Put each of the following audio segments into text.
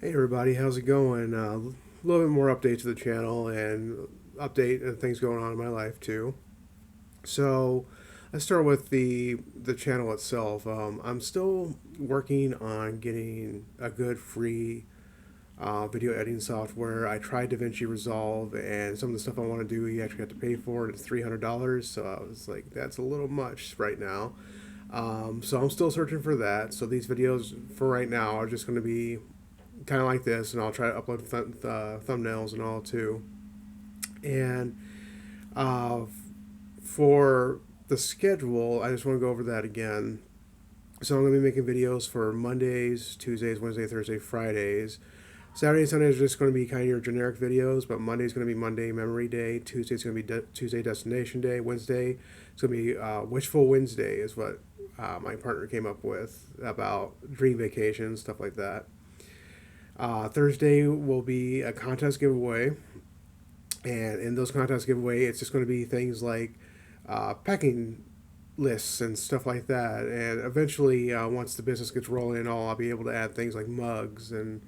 Hey everybody, how's it going? A little bit more update to the channel and update and things going on in my life too. So let's start with the channel itself. I'm still working on getting a good free video editing software. I tried DaVinci Resolve, and some of the stuff I want to do, you actually have to pay for it. It's $300, so I was like, that's a little much right now. So I'm still searching for that. So these videos for right now are just going to be kind of like this, and I'll try to upload thumbnails and all too. And uh, for the schedule, I just want to go over that again. So I'm going to be making videos for Mondays, Tuesdays, Wednesday, Thursday, Fridays. Saturday and Sunday is just going to be kind of your generic videos, but Monday is going to be Monday Memory Day. Tuesday is going to be Tuesday Destination Day. Wednesday is going to be Wishful Wednesday, is what my partner came up with about dream vacations, stuff like that. Thursday will be a contest giveaway, and in those contest giveaway, it's just going to be things like packing lists and stuff like that. And eventually, once the business gets rolling, I'll be able to add things like mugs and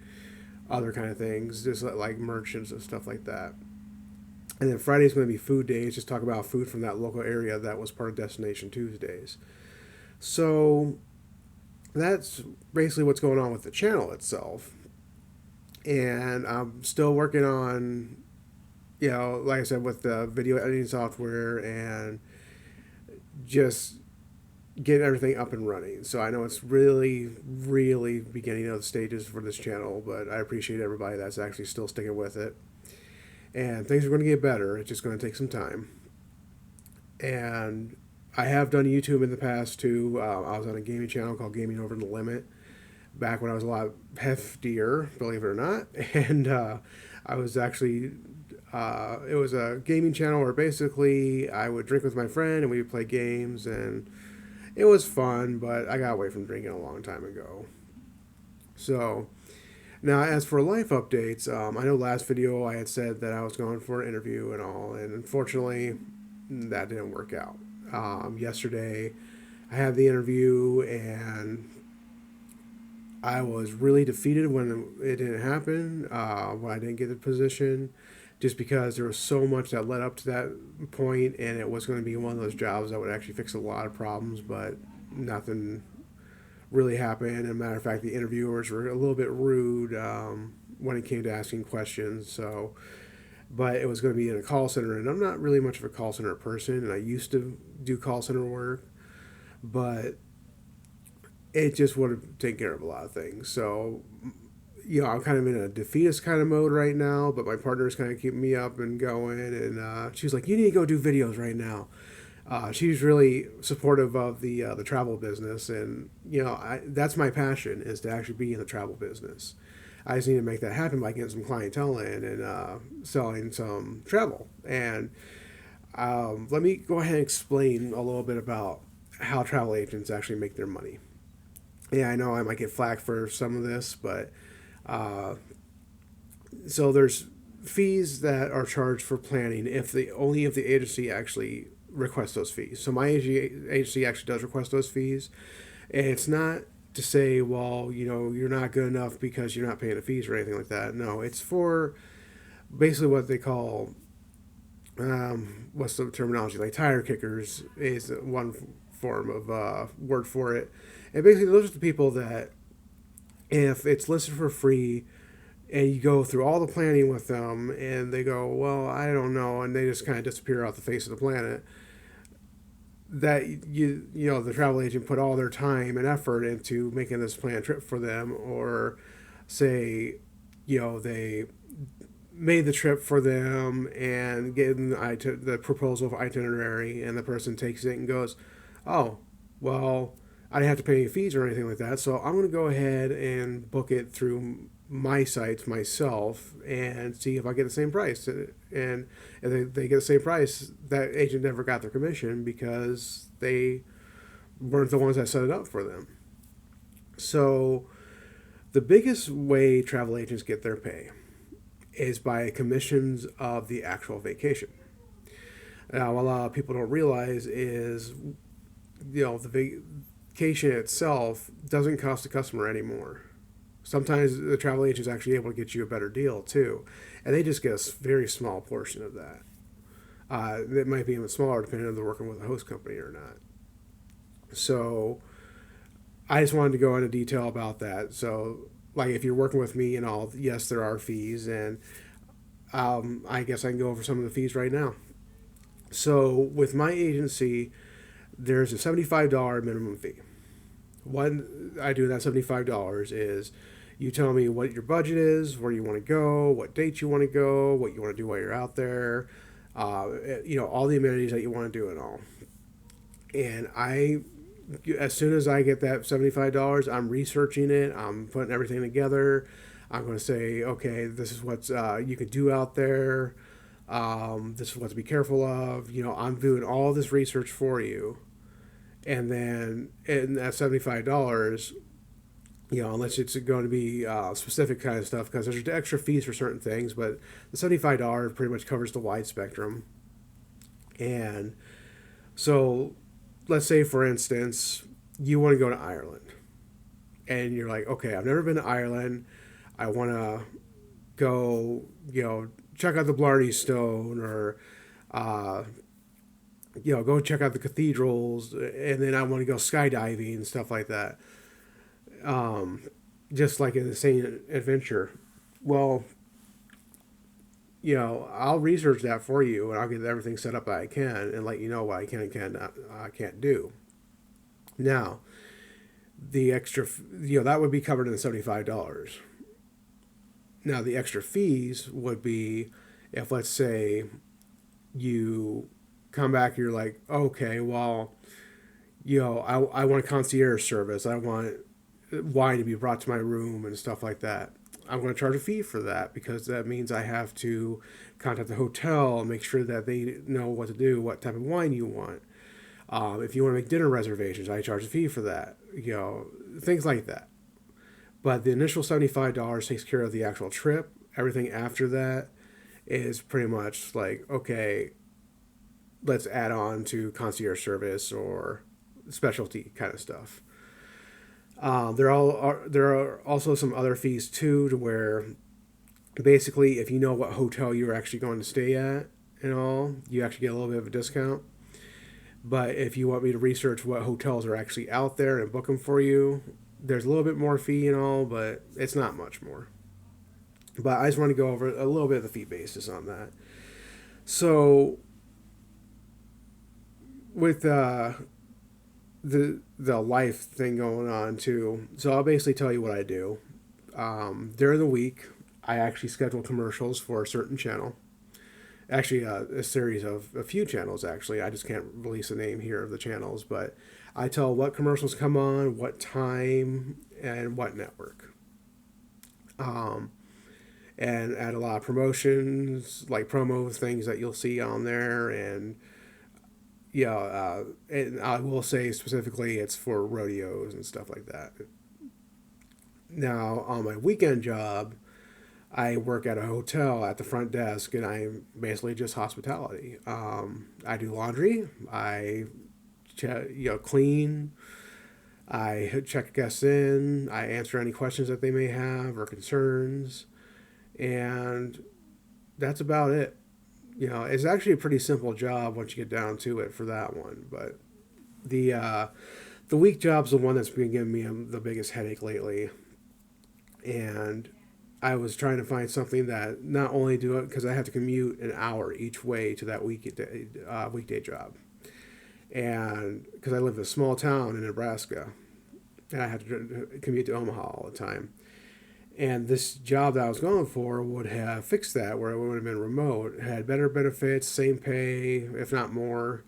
other kind of things, just like merchants and stuff like that. And then Friday's going to be food days, just talk about food from that local area that was part of Destination Tuesdays. So that's basically what's going on with the channel itself. And I'm still working on, like I said, with the video editing software and just getting everything up and running. So I know it's really, really beginning of the stages for this channel, but I appreciate everybody that's actually still sticking with it. And things are going to get better. It's just going to take some time. And I have done YouTube in the past too. I was on a gaming channel called Gaming Over the Limit back when I was a lot heftier, believe it or not. And I was actually, it was a gaming channel where basically I would drink with my friend and we would play games, and it was fun, but I got away from drinking a long time ago. So now, as for life updates, I know last video I had said that I was going for an interview and all, and unfortunately, that didn't work out. Yesterday, I had the interview, and I was really defeated when it didn't happen, when I didn't get the position, just because there was so much that led up to that point, and it was going to be one of those jobs that would actually fix a lot of problems, but nothing really happened. And a matter of fact, the interviewers were a little bit rude when it came to asking questions. So, but it was going to be in a call center, and I'm not really much of a call center person, and I used to do call center work, but it just would have taken care of a lot of things. So, I'm kind of in a defeatist kind of mode right now, but my partner's kind of keeping me up and going. And she's like, "You need to go do videos right now." She's really supportive of the travel business, and that's my passion, is to actually be in the travel business. I just need to make that happen by getting some clientele in and selling some travel. And let me go ahead and explain a little bit about how travel agents actually make their money. Yeah, I know I might get flack for some of this, but uh, so there's fees that are charged for planning if the agency actually requests those fees. So my agency actually does request those fees, and it's not to say, well, you're not good enough because you're not paying the fees or anything like that. No, it's for basically what they call, what's the terminology, like tire kickers is one form of word for it. And basically those are the people that, if it's listed for free and you go through all the planning with them and they go, well, I don't know, and they just kind of disappear off the face of the planet, that the travel agent put all their time and effort into making this planned trip for them, or say, they made the trip for them and getting the proposal for itinerary, and the person takes it and goes, oh, well, I didn't have to pay any fees or anything like that, so I'm going to go ahead and book it through my site myself and see if I get the same price. And if they get the same price, that agent never got their commission because they weren't the ones that set it up for them. So the biggest way travel agents get their pay is by commissions of the actual vacation. Now, what a lot of people don't realize is, the vacation itself doesn't cost the customer anymore. Sometimes the travel agent is actually able to get you a better deal too, and they just get a very small portion of that. It might be even smaller depending on if they're working with a host company or not. So I just wanted to go into detail about that. So, like, if you're working with me and all, yes, there are fees, and I guess I can go over some of the fees right now. So, with my agency, there's a $75 minimum fee. What I do that $75 is you tell me what your budget is, where you want to go, what dates you want to go, what you want to do while you're out there, all the amenities that you want to do and all. And as soon as I get that $75, I'm researching it, I'm putting everything together. I'm going to say, okay, this is what you could do out there. This is what to be careful of. I'm doing all this research for you. And then in that $75, unless it's going to be specific kind of stuff, because there's extra fees for certain things, but the $75 pretty much covers the wide spectrum. And so, let's say, for instance, you want to go to Ireland, and you're like, okay, I've never been to Ireland. I want to go, check out the Blarney Stone, or go check out the cathedrals, and then I want to go skydiving and stuff like that. Just like an insane adventure. Well, I'll research that for you, and I'll get everything set up that I can, and let you know what I can and can't do. Now, the extra, that would be covered in the $75. Now, the extra fees would be if, let's say, you come back, and you're like, okay, well, I want a concierge service. I want wine to be brought to my room and stuff like that. I'm going to charge a fee for that, because that means I have to contact the hotel and make sure that they know what to do, what type of wine you want. If you want to make dinner reservations, I charge a fee for that. Things like that. But the initial $75 takes care of the actual trip. Everything after that is pretty much like, okay, let's add on to concierge service or specialty kind of stuff. There are also some other fees too, to where basically, if you know what hotel you're actually going to stay at and all, you actually get a little bit of a discount. But if you want me to research what hotels are actually out there and book them for you, there's a little bit more fee and all, but it's not much more. But I just want to go over a little bit of the fee basis on that. So with the life thing going on too, so I'll basically tell you what I do. During the week, I actually schedule commercials for a certain channel. Actually, a series of a few channels. Actually, I just can't release the name here of the channels, but I tell what commercials come on, what time, and what network. And add a lot of promotions, like promo things that you'll see on there, and I will say specifically it's for rodeos and stuff like that. Now, on my weekend job, I work at a hotel at the front desk, and I'm basically just hospitality. I do laundry, clean, I check guests in, I answer any questions that they may have or concerns, and that's about it. It's actually a pretty simple job once you get down to it for that one. But the week job's the one that's been giving me the biggest headache lately, and I was trying to find something that not only do it because I have to commute an hour each way to that weekday job, and because I live in a small town in Nebraska, and I have to commute to Omaha all the time. And this job that I was going for would have fixed that, where it would have been remote, it had better benefits, same pay, if not more.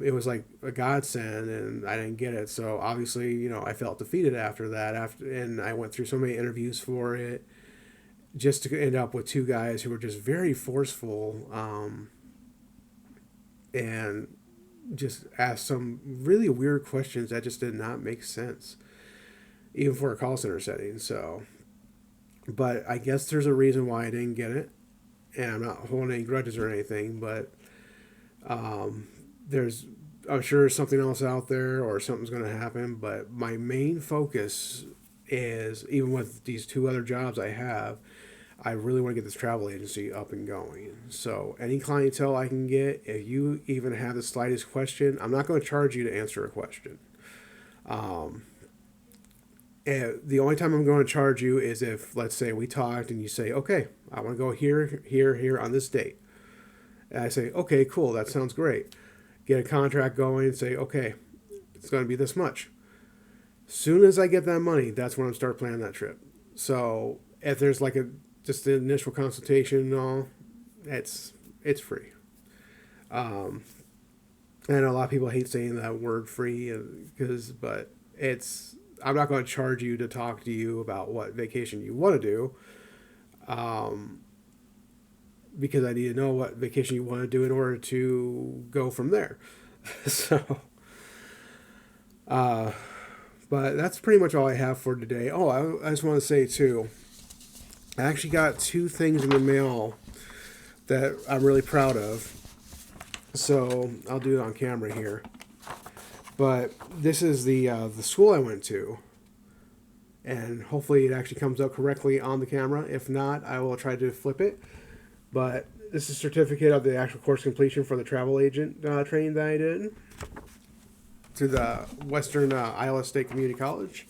It was like a godsend, and I didn't get it. So obviously, I felt defeated after that. And I went through so many interviews for it, just to end up with two guys who were just very forceful, and just asked some really weird questions that just did not make sense, even for a call center setting. So, but I guess there's a reason why I didn't get it, and I'm not holding any grudges or anything. But there's, I'm sure, something else out there, or something's going to happen. But my main focus is even with these two other jobs I have, I really want to get this travel agency up and going. So any clientele I can get, if you even have the slightest question, I'm not going to charge you to answer a question. And the only time I'm going to charge you is if, let's say, we talked and you say, okay, I want to go here, here, here on this date. And I say, okay, cool, that sounds great. Get a contract going and say, okay, it's going to be this much. Soon as I get that money, that's when I start planning that trip. So if there's like a just the initial consultation and all, it's free. Um, I know a lot of people hate saying that word free but it's I'm not going to charge you to talk to you about what vacation you want to do, because I need to know what vacation you want to do in order to go from there. So, uh, but that's pretty much all I have for today. Oh, I just want to say too, I actually got two things in the mail that I'm really proud of. So I'll do it on camera here. But this is the school I went to, and hopefully it actually comes out correctly on the camera. If not, I will try to flip it. But this is a certificate of the actual course completion for the travel agent training that I did through the Western Iowa State Community College.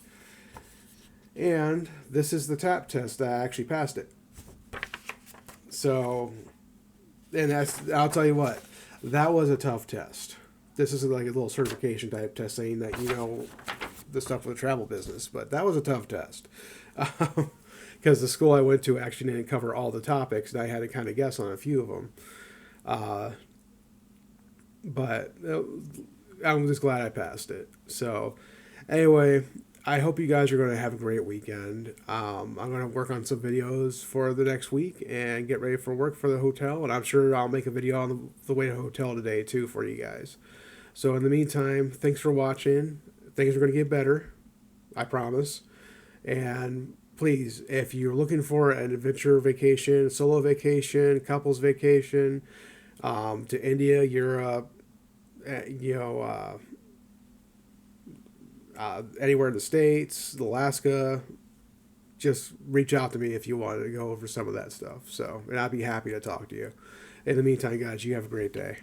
And this is the TAP test that I actually passed it. So, and I'll tell you what, that was a tough test. This is like a little certification type test saying that you know the stuff with the travel business, but that was a tough test. Because the school I went to actually didn't cover all the topics, and I had to kind of guess on a few of them. But I'm just glad I passed it. So, anyway, I hope you guys are going to have a great weekend. I'm going to work on some videos for the next week and get ready for work for the hotel. And I'm sure I'll make a video on the way to the hotel today, too, for you guys. So, in the meantime, thanks for watching. Things are going to get better. I promise. And please, if you're looking for an adventure vacation, solo vacation, couples vacation, to India, Europe, anywhere in the States, Alaska, just reach out to me if you wanted to go over some of that stuff. So, and I'd be happy to talk to you. In the meantime, guys, you have a great day.